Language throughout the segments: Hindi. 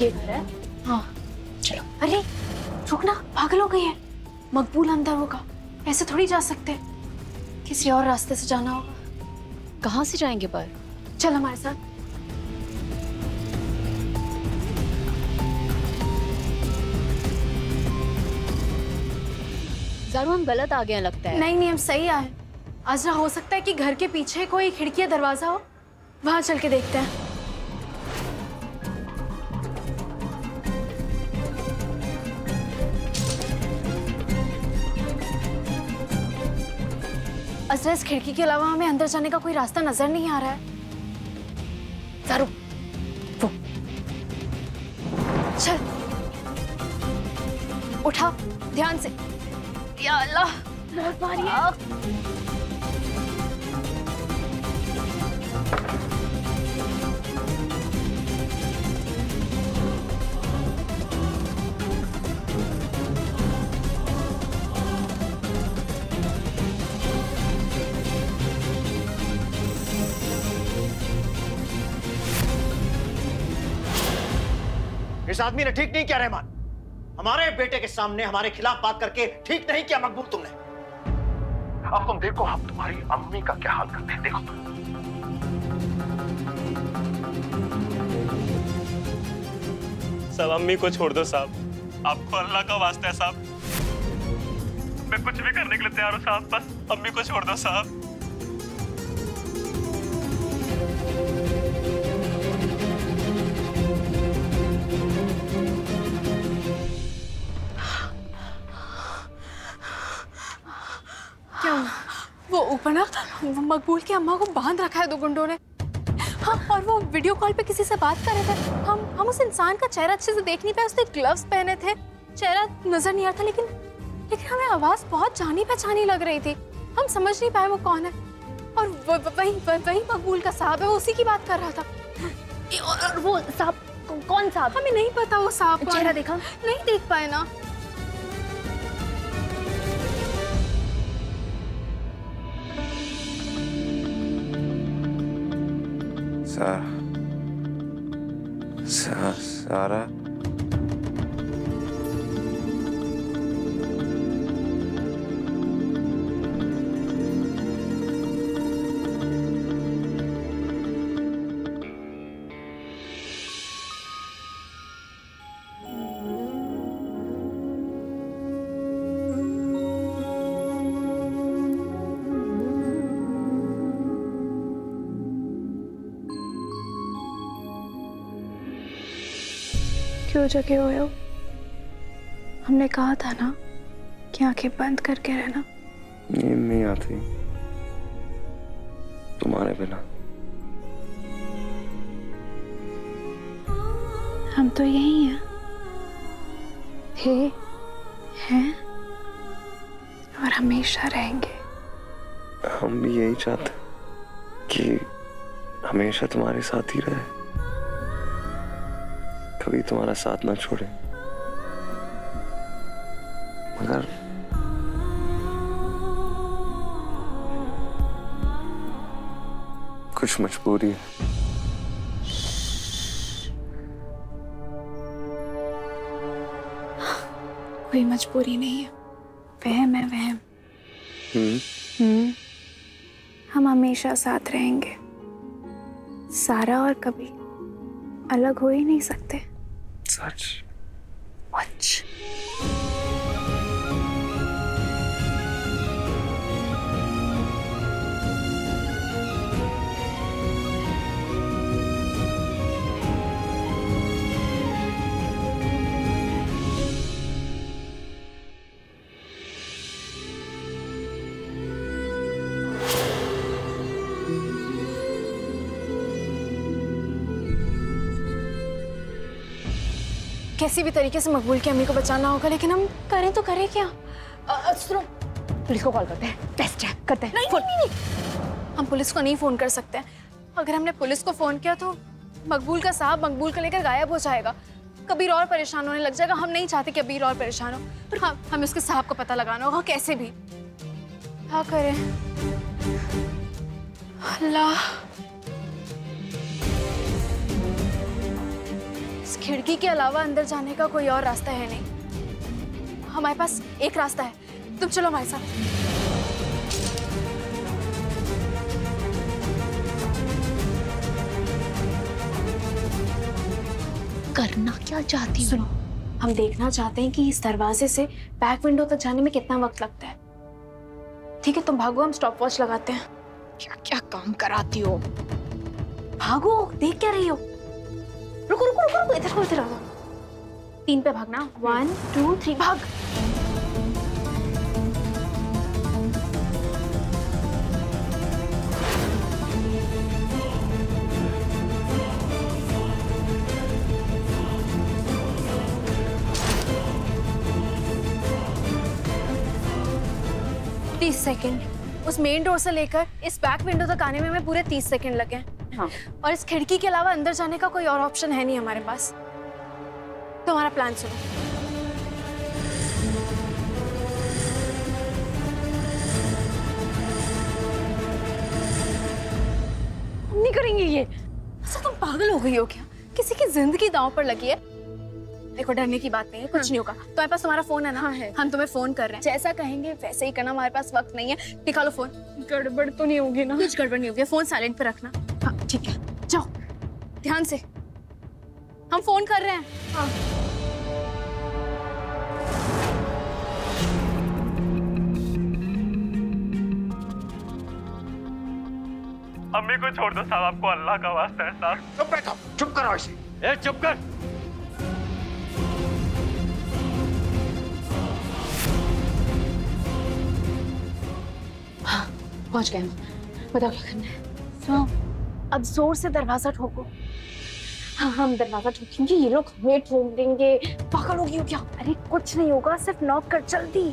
ये घर है? हाँ चलो। अरे रुकना, पागल हो गई है। मकबूल अंदर होगा, ऐसे थोड़ी जा सकते, किसी और रास्ते से जाना होगा। कहाँ से जाएंगे पर? चल हमारे साथ। ज़ारू हम गलत आ गए हैं लगता है। नहीं नहीं, हम सही आए। आजरा, हो सकता है कि घर के पीछे कोई खिड़की या दरवाजा हो, वहां चल के देखते हैं। अजरा, इस खिड़की के अलावा हमें अंदर जाने का कोई रास्ता नजर नहीं आ रहा है। ज़ारू वो चल उठा ध्यान से। या अल्लाह, बहुत भारी है। इस आदमी ने ठीक नहीं किया रहमान। हमारे बेटे के सामने हमारे खिलाफ बात करके ठीक नहीं किया मकबूल तुमने। अब तुम देखो हम तुम्हारी अम्मी का क्या हाल करते हैं, देखो तुम। साहब अम्मी को छोड़ दो साहब, आपको अल्लाह का वास्ता है साहब, मैं कुछ भी करने के लिए तैयार हूँ साहब, बस अम्मी को छोड़ दो साहब। वो ऊपर ना मकबूल की अम्मा को बांध रखा है दो गुंडों ने। हाँ, और वो वीडियो कॉल पे किसी से बात कर रहे थे। हम उस इंसान का चेहरा अच्छे से देख नहीं पाए। उसने ग्लव्स पहने थे, चेहरा नजर नहीं आ रहा था, लेकिन हमें आवाज बहुत जानी पहचानी लग रही थी। हम समझ नहीं पाए वो कौन है। और वही मकबूल का साहब है, वो उसी की बात कर रहा था। और वो साहब कौन साहब? हमें नहीं पता वो साहब। चेहरा देखा? नहीं देख पाए ना। सारा क्यों जगे हुए हो? हमने कहा था ना कि आंखें बंद करके रहना। नींद नहीं आती तुम्हारे बिना। हम तो यही हैं, थे, हैं और हमेशा रहेंगे। हम भी यही चाहते कि हमेशा तुम्हारे साथ ही रहे, कभी तुम्हारा साथ ना छोड़े। मगर कुछ मजबूरी है। कोई मजबूरी नहीं है, वहम है वहम। हम हमेशा साथ रहेंगे, सारा और कभी अलग हो ही नहीं सकते। सच? सच। कैसी भी तरीके से मकबूल की अम्मी को बचाना होगा, लेकिन हम करें तो करें क्या? सुनो, पुलिस को कॉल करते हैं, टेस्ट करते हैं। नहीं, हम पुलिस को नहीं फोन कर सकते। अगर हमने पुलिस को फोन किया तो मकबूल का साहब मकबूल को लेकर गायब हो जाएगा, कबीर और परेशान होने लग जाएगा। हम नहीं चाहते कि कबीर और परेशान हो। पर हाँ, हमें उसके साहब को पता लगाना होगा कैसे भी। क्या करें? अल्लाह, इस खिड़की खिड़की के अलावा अंदर जाने का कोई और रास्ता है नहीं। हमारे पास एक रास्ता है, तुम चलो हमारे साथ। करना क्या चाहती हो? सुनो, हम देखना चाहते हैं कि इस दरवाजे से बैक विंडो तक जाने में कितना वक्त लगता है। ठीक है, तुम भागो, हम स्टॉप वॉच लगाते हैं। क्या क्या काम कराती हो? भागो, देख क्या रही हो? रुको रुको रुको रुको, इधर आओ। 3 पे भागना, 1 2 3 भाग। सेकंड। उस मेन डोर से लेकर इस बैक विंडो तक आने में हमें पूरे 30 सेकंड लगे। हाँ। और इस खिड़की के अलावा अंदर जाने का कोई और ऑप्शन है नहीं हमारे पास। तो हमारा प्लान सुनो। हम नहीं करेंगे ये। अच्छा, तुम पागल हो गई हो क्या? किसी की जिंदगी दांव पर लगी है। देखो, डरने की बात नहीं है, कुछ नहीं होगा। तुम्हारे पास तुम्हारा फोन है ना? हाँ है। हम तुम्हें फोन कर रहे हैं, जैसा कहेंगे वैसे ही करना। हमारे पास वक्त नहीं है, निकालो फोन। गड़बड़ तो नहीं होगी ना? कुछ गड़बड़ नहीं होगी, फोन साइलेंट पे रखना। हाँ ठीक है, जाओ ध्यान से, हम फोन कर रहे हैं। हाँ। अम्मी को छोड़ दो साहब, आपको अल्लाह का वास्ता है साहब। चुप बैठो, चुप करो इसे। ए चुप कर। पहुंच गए हम, बताओ क्या करना है? सुनो, अब जोर से दरवाजा ठोको। हाँ, हम दरवाजा ठोकेंगे, ये लोग हमें ठोक देंगे। पागल होगी हो क्या? अरे कुछ नहीं होगा, सिर्फ नॉक कर जल्दी।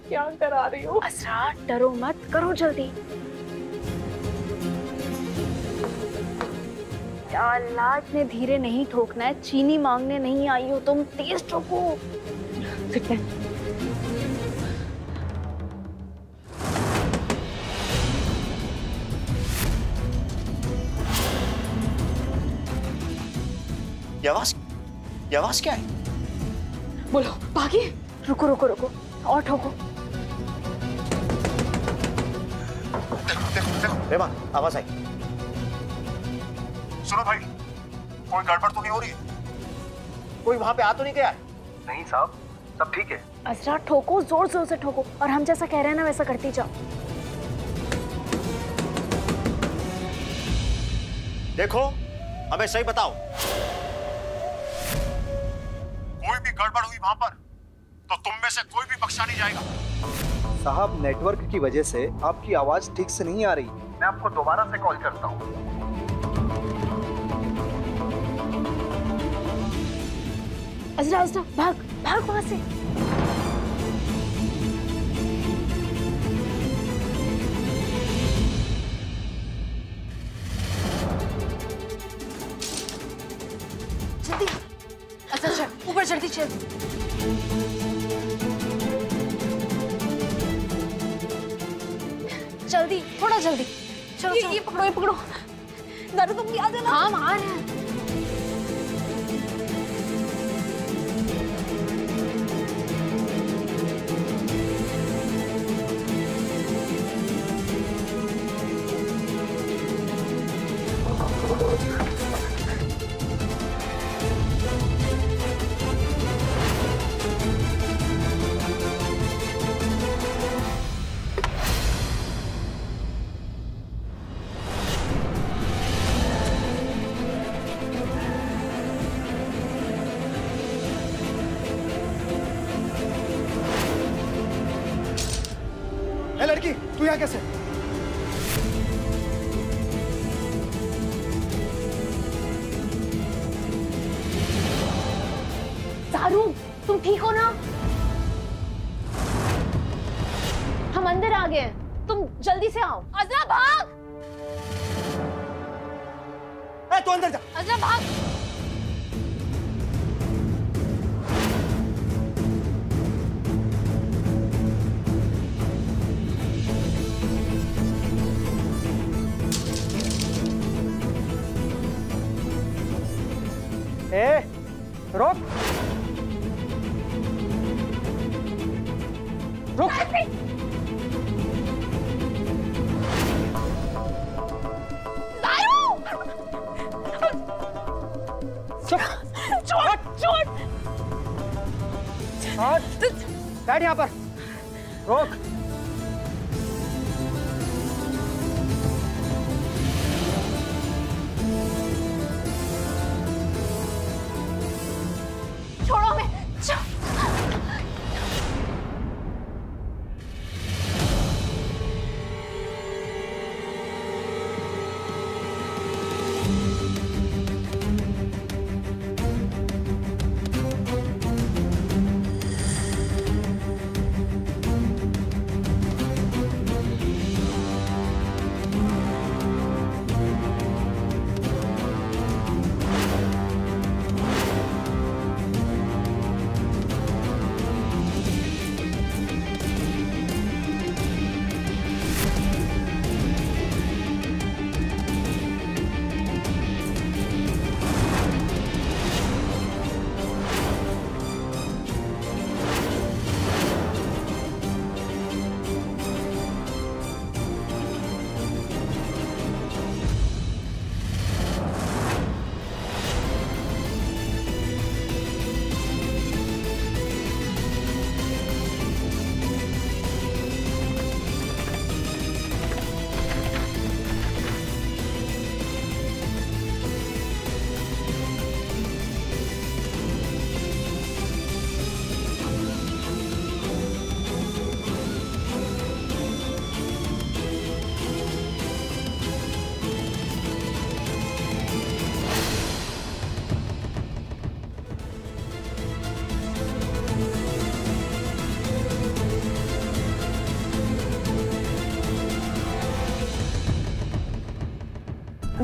क्या करा रही हो? असरा, डरो मत, करो जल्दी। या अल्लाह, इतने धीरे नहीं ठोकना है। चीनी मांगने नहीं आई हो तुम, तेज ठोको। ठीक है। ये आवाज क्या है? बोलो, भागी। रुको रुको रुको, और ठोको। देखो रेमान, आवाज आई। सुनो भाई, कोई गड़बड़ तो नहीं हो रही है? कोई वहां पे आ तो नहीं गया? नहीं साहब, सब ठीक है। असरा, ठोको, जोर जोर से ठोको, और हम जैसा कह रहे हैं ना वैसा करती जाओ। देखो, हमें सही बताओ, कोई भी गड़बड़ हुई वहां पर तो तुम में से कोई भी बख्शा नहीं जाएगा। साहब, नेटवर्क की वजह से आपकी आवाज ठीक से नहीं आ रही। मैं आपको दोबारा से कॉल करता हूँ। असरा, असरा, भाग भाग वहां से। जल्दी, अच्छा चल, ऊपर जल्दी चल। जल्दी, थोड़ा जल्दी। चलो ये पकड़ो, ये पकड़ो। दारू तुम भी आ जाना। हाँ, हम आ रहे हैं। ए लड़की, तू यहाँ कैसे? दारू, तुम ठीक हो ना? हम अंदर आ गए हैं, तुम जल्दी से आओ। अजरा भाग। तू अंदर जा। अजरा भाग। रोक रुक। चुप। चोट। बैठ यहाँ पर। रोक। छोड़ो हमें।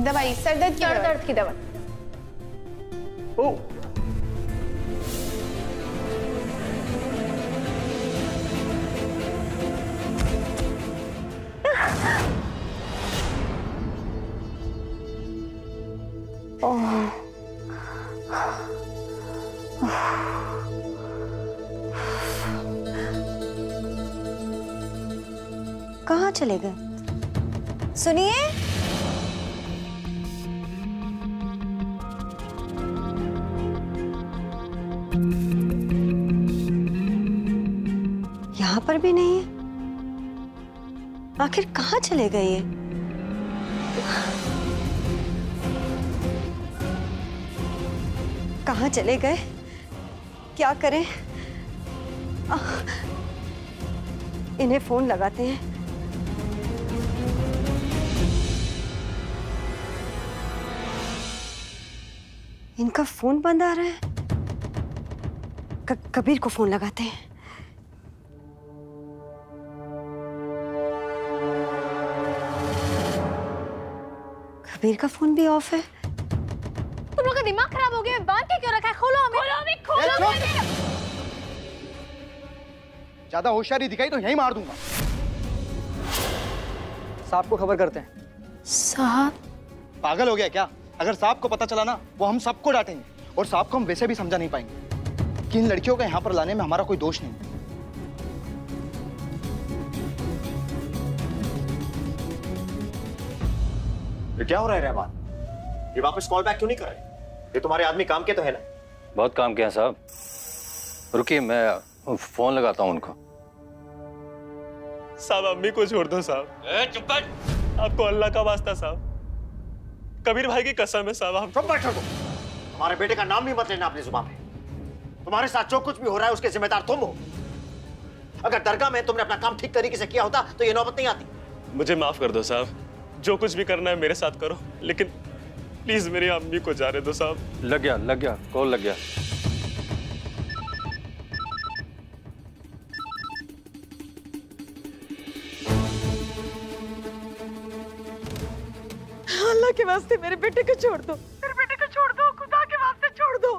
दवाई, सर दर्द की दवा। ओ कहाँ चले गए? सुनिए, यहाँ पर भी नहीं है। आखिर कहाँ चले गए ये? कहाँ चले गए? क्या करें? इन्हें फोन लगाते हैं। इनका फोन बंद आ रहा है। कबीर को फोन लगाते हैं। कबीर का फोन भी ऑफ है। तुम लोग का दिमाग खराब हो गया है, बांध के क्यों रखा है? खोलो हमें, खोलो हमें। ज्यादा होशियारी दिखाई तो यहीं मार दूंगा। साहब को खबर करते हैं। साहब? पागल हो गया क्या? अगर साहब को पता चला ना, वो हम सबको डांटेंगे और साहब को हम वैसे भी समझा नहीं पाएंगे कि इन लड़कियों को यहाँ पर लाने में हमारा कोई दोष नहीं। ये क्या हो रहा है रहमान? ये वापस कॉल बैक क्यों नहीं कर रहे? ये तुम्हारे आदमी काम के तो है ना? बहुत काम किया साहब। रुकिए, मैं फोन लगाता हूँ उनको। साहब अम्मी को छोड़ दो साहब। चुप कर। आपको अल्लाह का वास्ता साहब, कबीर भाई की कसम है साहब। हम चुप बैठो तुम। तुम्हारे बेटे का नाम भी मत लेना अपनी जुबान पे। तुम्हारे साथ जो कुछ भी हो रहा है उसके जिम्मेदार तुम हो। अगर दरगाह में तुमने अपना काम ठीक तरीके से किया होता तो ये नौबत नहीं आती। मुझे माफ कर दो साहब, जो कुछ भी करना है मेरे साथ करो, लेकिन प्लीज मेरी अम्मी को जाने दो साहब। लग गया, कॉल लग गया। अल्लाह के वास्ते मेरे बेटे को छोड़ दो, मेरे बेटे को छोड़ दो, खुदा के वास्ते छोड़ दो।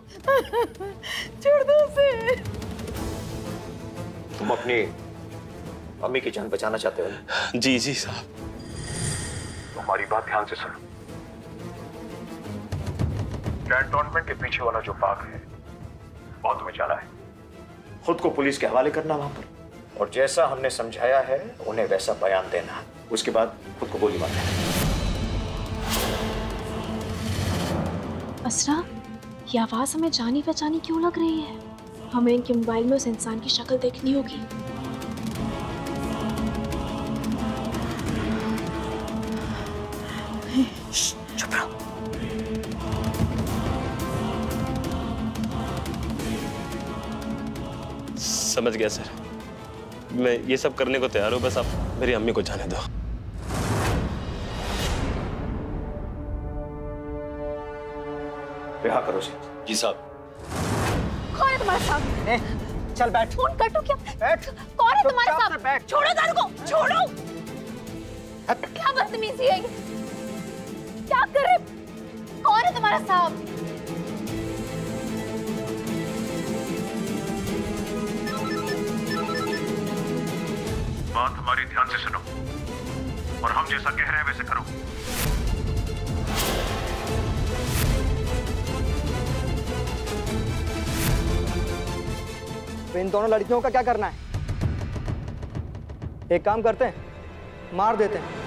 छोड़ दो उसे। तुम अपनी अम्मी की जान बचाना चाहते हो? जी जी साहब। हमारी बात ध्यान से सुनो। कैंटोनमेंट के पीछे वाला जो बाग है बहुत तुम्हें चला है। खुद को पुलिस के हवाले करना वहां पर, और जैसा हमने समझाया है उन्हें वैसा बयान देना, उसके बाद खुद को गोली मारना। असरा, ये आवाज हमें जानी पहचानी क्यों लग रही है? हमें इनके मोबाइल में उस इंसान की शक्ल देखनी होगी। चुप रहो। समझ गया सर, मैं ये सब करने को तैयार हूँ, बस आप मेरी अम्मी को जाने दो। रिहा करो उसे। जी साहब। कौन है तुम्हारे साथ? चल बैठ। फोन कटो क्या? बैठ। कौन है तुम्हारे चुपचाप साथ? से बैठ। छोड़ो दारू को, छोड़ो। क्या बदतमीजी है ये? क्या कर रहे? कौन है तुम्हारा साथ? बात हमारी ध्यान से सुनो और हम जैसा कह रहे हैं वैसे करो। तो इन दोनों लड़कियों का क्या करना है? एक काम करते हैं, मार देते हैं।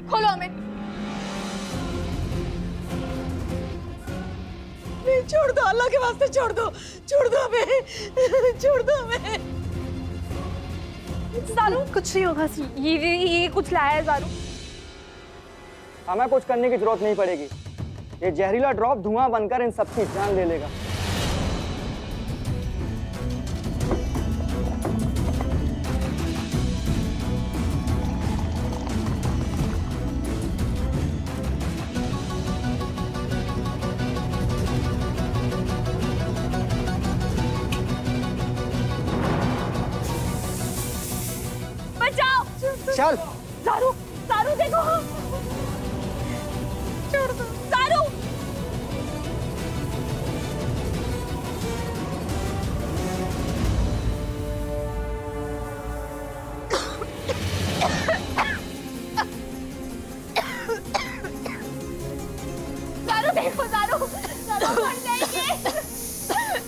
खोलो हमें। नहीं, छोड़ दो, अल्लाह के वास्ते छोड़ दो, छोड़ दो हमें, छोड़ दो हमें। जारू, कुछ नहीं होगा। ये कुछ लाया है जारू। हमें कुछ करने की जरूरत नहीं पड़ेगी। ये जहरीला ड्रॉप धुआं बनकर इन सबकी जान ले लेगा। बचाओ। चल। जारू, जारू देखो। छोड़ दो जारू। जारू देखो, जारू, जारू मर जाएंगे।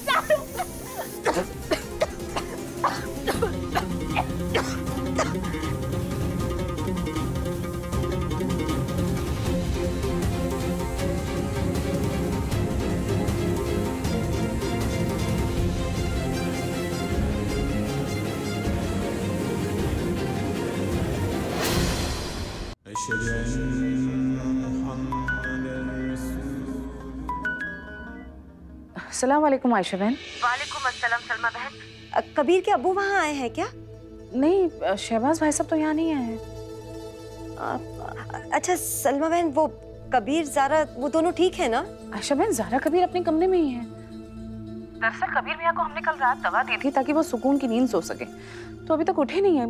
जारू। अस्सलाम वालेकुम आयशा बहन। वालेकुम अस्सलाम सलमा बहन। कबीर के अब्बू वहाँ आए हैं क्या? नहीं, शहबाज भाई सब तो यहाँ नहीं आए हैं। अच्छा सलमा बहन, वो कबीर ज़ारा वो दोनों ठीक है ना? आयशा बहन, ज़ारा कबीर अपने कमरे में ही है। दरअसल कबीर मियाँ को हमने कल रात दवा दी थी ताकि वो सुकून की नींद सो सके, तो अभी तक उठे नहीं है।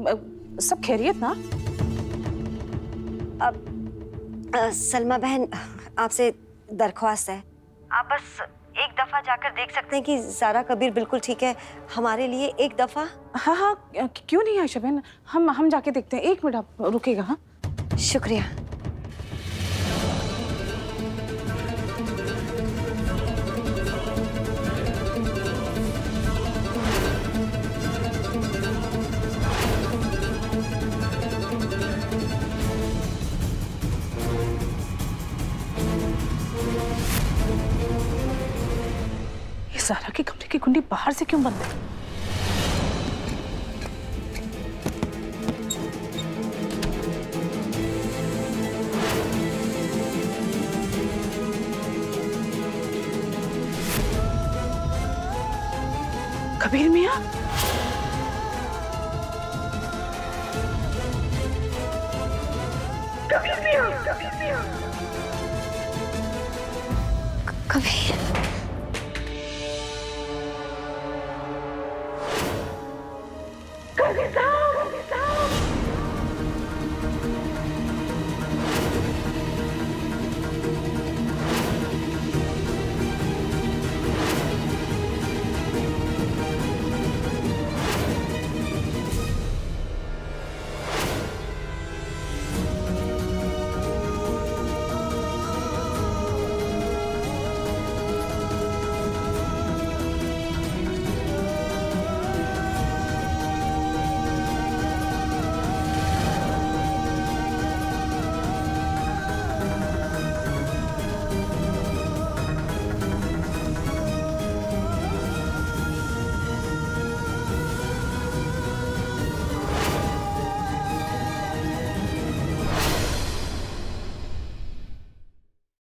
सब खैरियत ना? सलमा बहन, आपसे दरख्वास्त है, आप बस एक दफा जाकर देख सकते हैं कि ज़ारा कबीर बिल्कुल ठीक है, हमारे लिए एक दफा। हाँ हाँ, क्यों नहीं आयशा बहन, हम जाके देखते हैं। एक मिनट आप रुकेगा? हाँ, शुक्रिया। ज़ारा के कमरे की कुंडी बाहर से क्यों बंद है? कबीर मियाँ, कबीर मियाँ, कबीर। कबीर